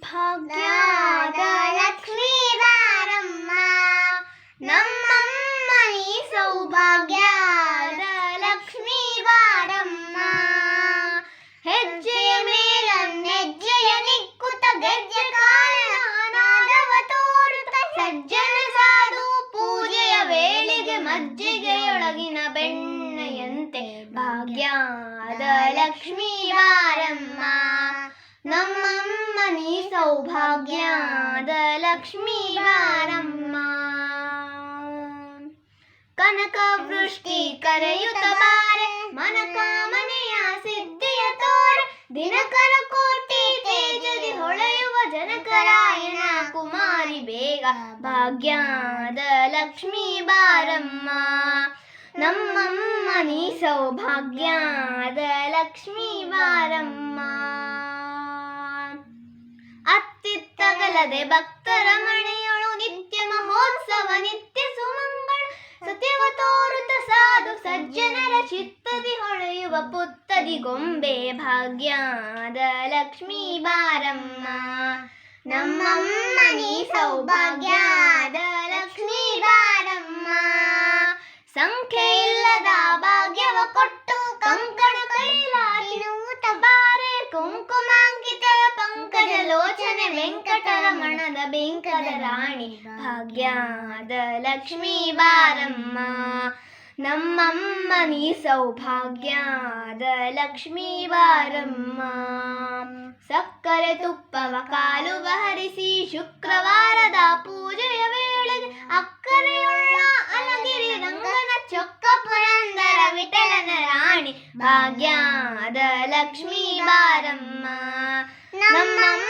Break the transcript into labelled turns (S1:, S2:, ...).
S1: ಭಾಗ್ಯದ ಲಕ್ಷ್ಮೀ ಬಾರಮ್ಮ, ನಮ್ಮಮ್ಮ ನೀ ಸೌಭಾಗ್ಯದ ಲಕ್ಷ್ಮೀ ಬಾರಮ್ಮ. ಹೆಜ್ಜೆಯ ಮೇಲನ್ನೆಜ್ಜೆಯ ನಿಕ್ಕುತ್ತ ಗೆಜ್ಜೆ ಕಾಲನಾದವ ತೋರುತ್ತ ಸಜ್ಜನ ಸಾಧು ಪೂಜೆಯ ವೇಳೆಗೆ ಮಜ್ಜಿಗೆಯೊಳಗಿನ ಬೆಣ್ಣೆಯಂತೆ ಭಾಗ್ಯದ ಲಕ್ಷ್ಮೀ ಬಾರಮ್ಮ, ನಮ್ಮಮ್ಮ ನೀ ಸೌಭಾಗ್ಯದ ಲಕ್ಷ್ಮೀ ಬಾರಮ್ಮ. ಕನಕ ವೃಷ್ಟಿ ಕರೆಯುತ್ತ ಬಾರೆ ಮನಕಾಮನೆಯ ಸಿದ್ಧಿಯ ತೋರ, ದಿನಕರ ಕೋಟಿ ತೇಜದಿ ಹೊಳೆಯುವ ಜನಕರಾಯನ ಕುಮಾರಿ ಬೇಗ ಭಾಗ್ಯದ ಲಕ್ಷ್ಮೀ ಬಾರಮ್ಮ, ನಮ್ಮಮ್ಮ ನೀ ಸೌಭಾಗ್ಯದ ಲಕ್ಷ್ಮೀ ಬಾರಮ್ಮ. ಅತ್ತಿತ್ತಗಲದೆ ಭಕ್ತರ ಮನೆಯೊಳು ನಿತ್ಯ ಮಹೋತ್ಸವ ನಿತ್ಯ ಸುಮಂಗಳ, ಸತ್ಯವ ತೋರುತ್ತ ಸಾಧು ಸಜ್ಜನರ ಚಿತ್ತದಿ ಹೊಳೆಯುವ ಪುತ್ತದಿ ಗೊಂಬೆ ಭಾಗ್ಯದ ಲಕ್ಷ್ಮೀ ಬಾರಮ್ಮ, ನಮ್ಮಮ್ಮ ನೀ ಸೌಭಾಗ್ಯದ ಲಕ್ಷ್ಮೀ ಬಾರಮ್ಮ. ಸಂಖ್ಯೆ ಇಲ್ಲದ ಭಾಗ್ಯವ ಕೊಟ್ಟು ಕಂಕಣ ಕೈಲಾಗಿನೂತ ಬಾರೆ, ಕುಂಕುಮಾಂಕಿತ ಪಂಕಜ ಲೋಚನೆ ವೆಂಕಟರಮಣದ ಬೆಂಕದ ರಾಣಿ ಭಾಗ್ಯದ ಲಕ್ಷ್ಮೀ ಬಾರಮ್ಮ, ನಮ್ಮಮ್ಮ ನೀ ಸೌಭಾಗ್ಯದ ಲಕ್ಷ್ಮೀ ಬಾರಮ್ಮ. ಸಕ್ಕರೆ ತುಪ್ಪವ ಕಾಲುವ ಹರಿಸಿ ಶುಕ್ರವಾರದ ಪೂಜೆಯ ವೇಳೆಗೆ ಅಕ್ಕರೆಯುಳ್ಳ ಅಲಗಿರಿ ರಂಗನ ಚೊಕ್ಕ ಪುರಂದರ ವಿಠಲನ ರಾಣಿ ಭಾಗ್ಯದ ಲಕ್ಷ್ಮೀ ಬಾರಮ್ಮ, ನಮ್ಮಮ್ಮ